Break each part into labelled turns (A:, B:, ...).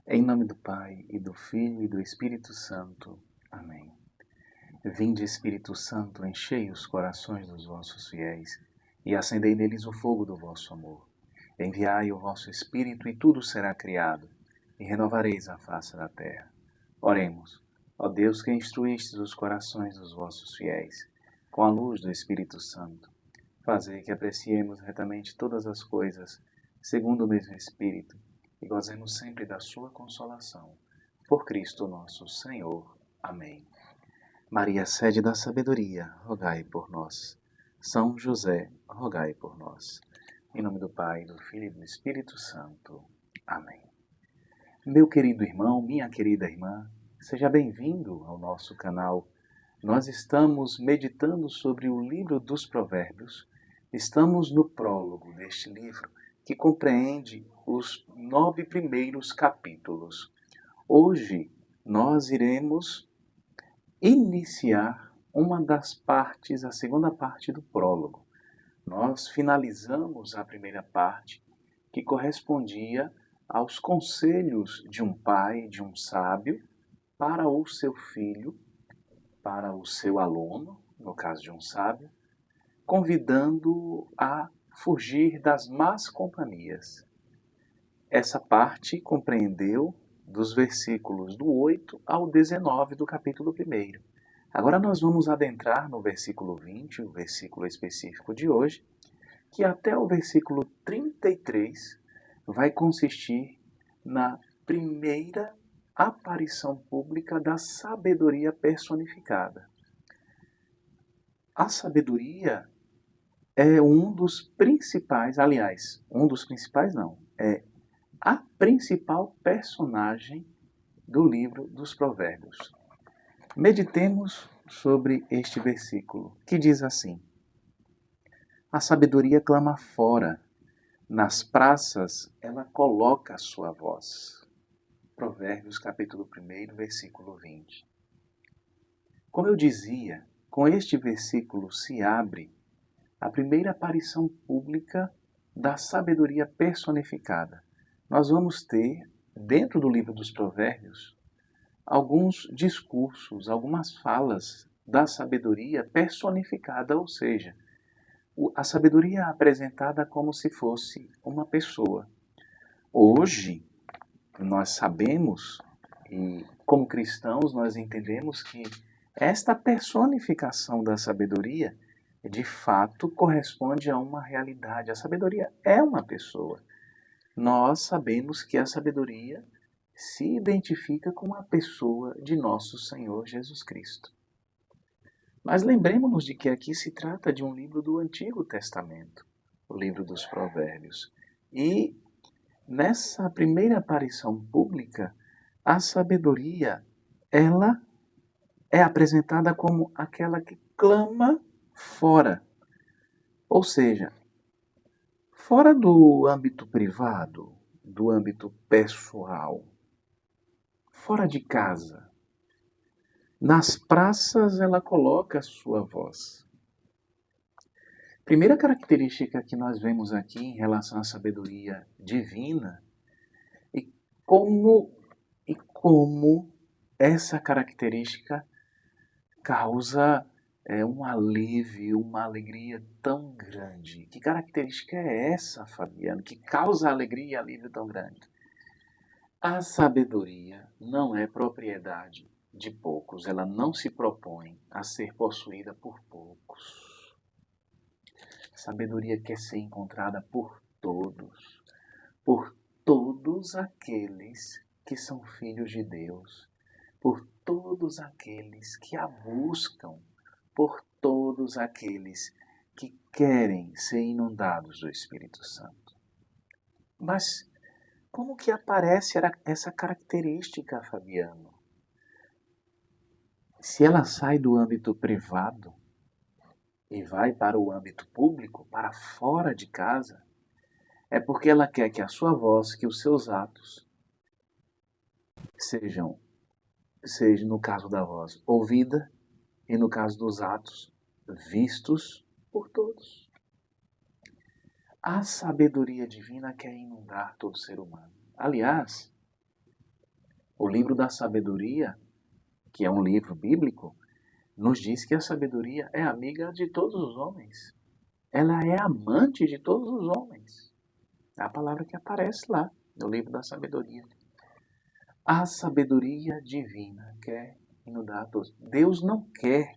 A: Em nome do Pai, e do Filho, e do Espírito Santo. Amém. Vinde, Espírito Santo, enchei os corações dos vossos fiéis, e acendei neles o fogo do vosso amor. Enviai o vosso Espírito, e tudo será criado, e renovareis a face da terra. Oremos. Ó Deus, que instruístes os corações dos vossos fiéis, com a luz do Espírito Santo, fazei que apreciemos retamente todas as coisas, segundo o mesmo Espírito, e gozemos sempre da sua consolação. Por Cristo nosso Senhor. Amém. Maria, sede da sabedoria, rogai por nós. São José, rogai por nós. Em nome do Pai, do Filho e do Espírito Santo. Amém. Meu querido irmão, minha querida irmã, seja bem-vindo ao nosso canal. Nós estamos meditando sobre o livro dos Provérbios. Estamos no prólogo deste livro, que compreende os 9 primeiros capítulos. Hoje nós iremos iniciar uma das partes, a segunda parte do prólogo. Nós finalizamos a primeira parte, que correspondia aos conselhos de um pai, de um sábio, para o seu filho, para o seu aluno, no caso de um sábio, convidando-o a fugir das más companhias. Essa parte compreendeu dos versículos do 8 ao 19 do capítulo 1. Agora nós vamos adentrar no versículo 20, o versículo específico de hoje, que até o versículo 33 vai consistir na primeira aparição pública da sabedoria personificada. A sabedoria é um dos principais, aliás, é a principal personagem do livro dos Provérbios. Meditemos sobre este versículo, que diz assim: a sabedoria clama fora, nas praças ela coloca a sua voz. Provérbios capítulo 1, versículo 20. Como eu dizia, com este versículo se abre a primeira aparição pública da sabedoria personificada. Nós vamos ter, dentro do livro dos Provérbios, alguns discursos, algumas falas da sabedoria personificada, ou seja, a sabedoria apresentada como se fosse uma pessoa. Hoje, nós sabemos, e como cristãos nós entendemos que esta personificação da sabedoria, de fato, corresponde a uma realidade. A sabedoria é uma pessoa. Nós sabemos que a sabedoria se identifica com a pessoa de nosso Senhor Jesus Cristo. Mas lembremos-nos de que aqui se trata de um livro do Antigo Testamento, o livro dos Provérbios. E nessa primeira aparição pública, a sabedoria, ela é apresentada como aquela que clama fora. Ou seja, fora do âmbito privado, do âmbito pessoal, fora de casa. Nas praças ela coloca a sua voz. Primeira característica que nós vemos aqui em relação à sabedoria divina e como essa característica causa um alívio, uma alegria tão grande. Que característica é essa, Fabiano, que causa alegria e alívio tão grande? A sabedoria não é propriedade de poucos, ela não se propõe a ser possuída por poucos. A sabedoria quer ser encontrada por todos aqueles que são filhos de Deus, por todos aqueles que a buscam, por todos aqueles que querem ser inundados do Espírito Santo. Mas como que aparece essa característica, Fabiano? Se ela sai do âmbito privado e vai para o âmbito público, para fora de casa, é porque ela quer que a sua voz, que os seus atos sejam, no caso da voz, ouvida e no caso dos atos, vistos por todos. A sabedoria divina quer inundar todo ser humano. Aliás, O livro da sabedoria, que é um livro bíblico, nos diz que a sabedoria é amiga de todos os homens. Ela é amante de todos os homens. É a palavra que aparece lá no livro da sabedoria. A sabedoria divina quer inundar a todos. Deus não quer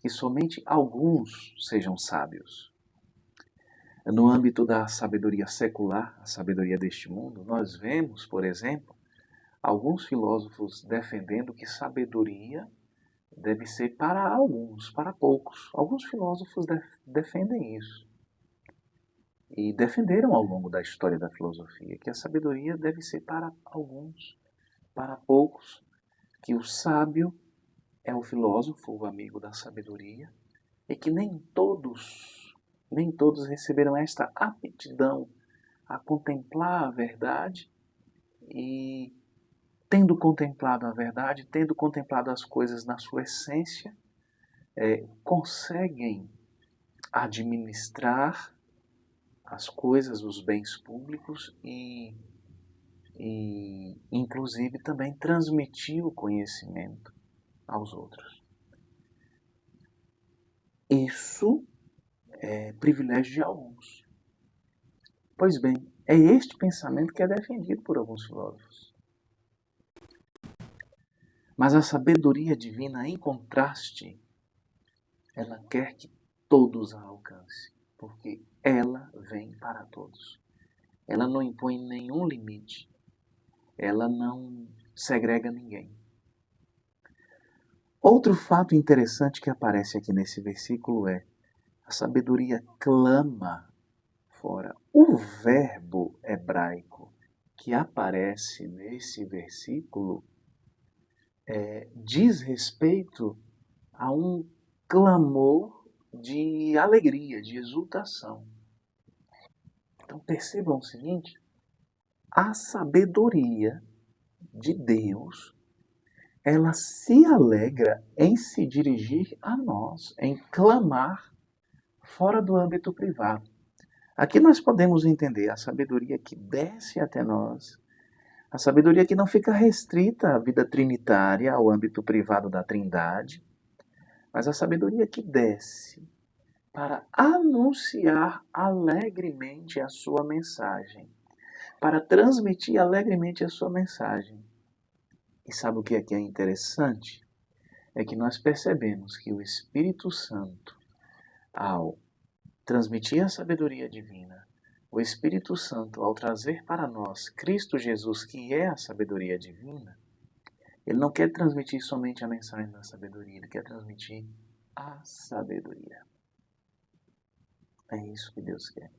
A: que somente alguns sejam sábios. No âmbito da sabedoria secular, a sabedoria deste mundo, nós vemos, por exemplo, alguns filósofos defendendo que sabedoria deve ser para alguns, para poucos. Alguns filósofos defendem isso. E defenderam ao longo da história da filosofia que a sabedoria deve ser para alguns, para poucos, que o sábio é o filósofo, o amigo da sabedoria, e que nem todos receberam esta aptidão a contemplar a verdade e, tendo contemplado a verdade, tendo contemplado as coisas na sua essência, conseguem administrar as coisas, os bens públicos e inclusive também transmitir o conhecimento aos outros. Isso é privilégio de alguns. Pois bem, é este pensamento que é defendido por alguns filósofos. Mas a sabedoria divina, em contraste, ela quer que todos a alcancem, porque ela vem para todos. Ela não impõe nenhum limite. Ela não segrega ninguém. Outro fato interessante que aparece aqui nesse versículo é: a sabedoria clama fora. O verbo hebraico que aparece nesse versículo diz respeito a um clamor de alegria, de exultação. Então percebam o seguinte: a sabedoria de Deus, ela se alegra em se dirigir a nós, em clamar fora do âmbito privado. Aqui nós podemos entender a sabedoria que desce até nós, a sabedoria que não fica restrita à vida trinitária, ao âmbito privado da Trindade, mas a sabedoria que desce para anunciar alegremente a sua mensagem, para transmitir alegremente a sua mensagem. E sabe o que é interessante? É que nós percebemos que o Espírito Santo, ao transmitir a sabedoria divina, o Espírito Santo, ao trazer para nós Cristo Jesus, que é a sabedoria divina, ele não quer transmitir somente a mensagem da sabedoria, ele quer transmitir a sabedoria. É isso que Deus quer.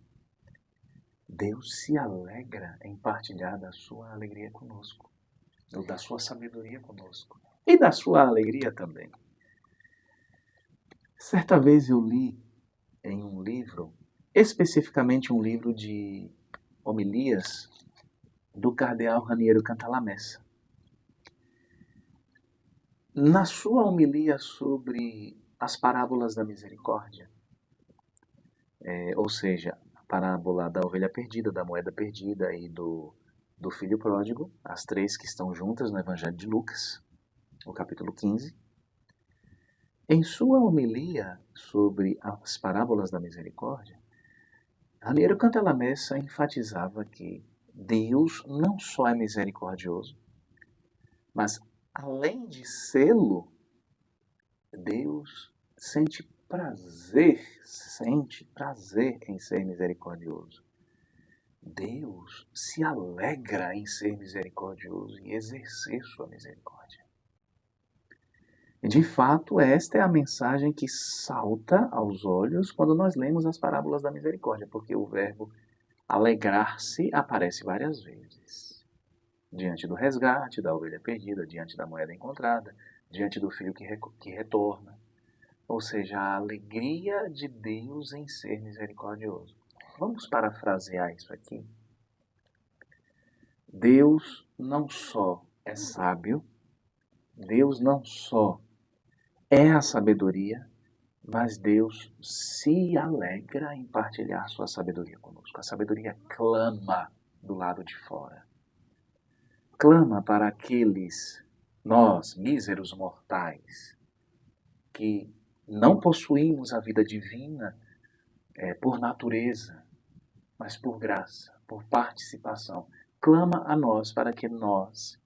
A: Deus se alegra em partilhar da sua alegria conosco, ou da sua sabedoria conosco, e da sua alegria também. Certa vez eu li em um livro, especificamente um livro de homilias do cardeal Raniero Cantalamessa. Na sua homilia sobre as parábolas da misericórdia, ou seja, a parábola da ovelha perdida, da moeda perdida e do filho pródigo, as três que estão juntas no Evangelho de Lucas, no capítulo 15, em sua homilia sobre as parábolas da misericórdia, Raniero Cantalamessa enfatizava que Deus não só é misericordioso, mas além de sê-lo, Deus sente prazer em ser misericordioso. Deus se alegra em ser misericordioso e exercer sua misericórdia. De fato, esta é a mensagem que salta aos olhos quando nós lemos as parábolas da misericórdia, porque o verbo alegrar-se aparece várias vezes. Diante do resgate da ovelha perdida, diante da moeda encontrada, diante do filho que retorna. Ou seja, a alegria de Deus em ser misericordioso. Vamos parafrasear isso aqui. Deus não só é sábio, Deus não só é a sabedoria, mas Deus se alegra em partilhar sua sabedoria conosco. A sabedoria clama do lado de fora. clama para aqueles, nós, míseros mortais, que não possuímos a vida divina por natureza, mas por graça, por participação. Clama a nós para que nós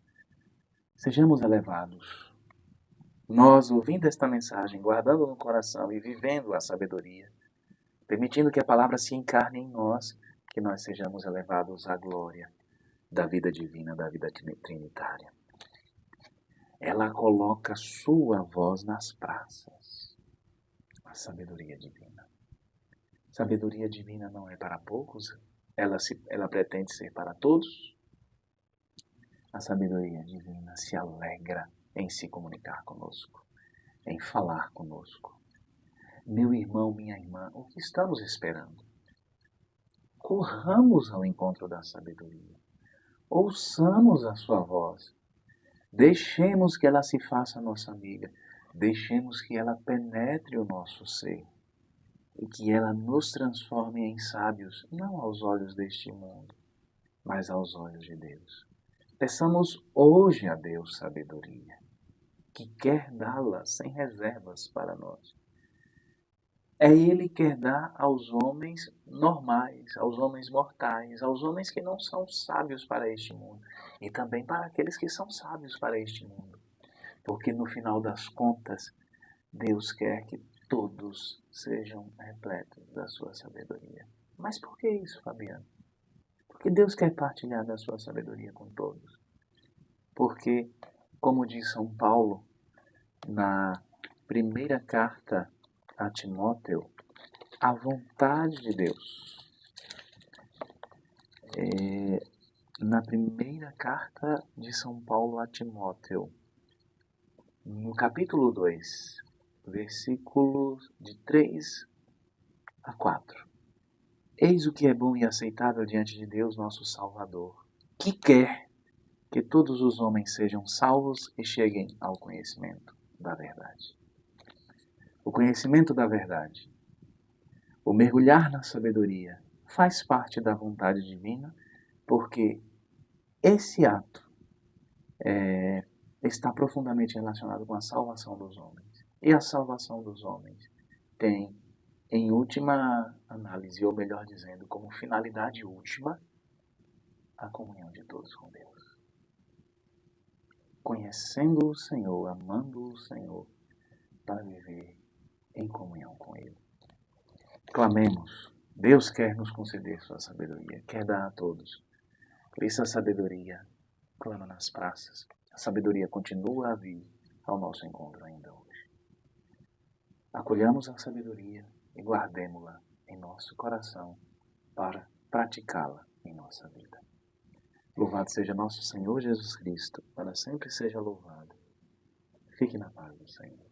A: sejamos elevados. Nós, ouvindo esta mensagem, guardando no coração e vivendo a sabedoria, permitindo que a palavra se encarne em nós, que nós sejamos elevados à glória da vida divina, da vida trinitária. Ela coloca sua voz nas praças. A sabedoria divina. Sabedoria divina não é para poucos, ela pretende ser para todos. A sabedoria divina se alegra em se comunicar conosco, em falar conosco. Meu irmão, minha irmã, o que estamos esperando? Corramos ao encontro da sabedoria. Ouçamos a sua voz. Deixemos que ela se faça nossa amiga. Deixemos que ela penetre o nosso ser. E que ela nos transforme em sábios, não aos olhos deste mundo, mas aos olhos de Deus. Peçamos hoje a Deus sabedoria, que quer dá-la sem reservas para nós. Ele quer dar aos homens normais, aos homens mortais, aos homens que não são sábios para este mundo, e também para aqueles que são sábios para este mundo. Porque no final das contas, Deus quer que todos sejam repletos da sua sabedoria. Mas por que isso, Fabiano? Porque Deus quer partilhar da sua sabedoria com todos. Porque, como diz São Paulo, na primeira carta a Timóteo, a vontade de Deus. Na primeira carta de São Paulo a Timóteo, no capítulo 2, versículos de 3 a 4. Eis o que é bom e aceitável diante de Deus, nosso Salvador, que quer que todos os homens sejam salvos e cheguem ao conhecimento da verdade. O conhecimento da verdade, o mergulhar na sabedoria, faz parte da vontade divina, porque esse ato está profundamente relacionado com a salvação dos homens. E a salvação dos homens tem, em última análise, ou melhor dizendo, como finalidade última, a comunhão de todos com Deus. Conhecendo o Senhor, amando o Senhor, para viver em comunhão com Ele. Clamemos. Deus quer nos conceder sua sabedoria, quer dar a todos. Por isso a sabedoria clama nas praças. A sabedoria continua a vir ao nosso encontro ainda hoje. Acolhamos a sabedoria e guardemos-la em nosso coração para praticá-la em nossa vida. Louvado seja nosso Senhor Jesus Cristo, para sempre seja louvado. Fique na paz do Senhor.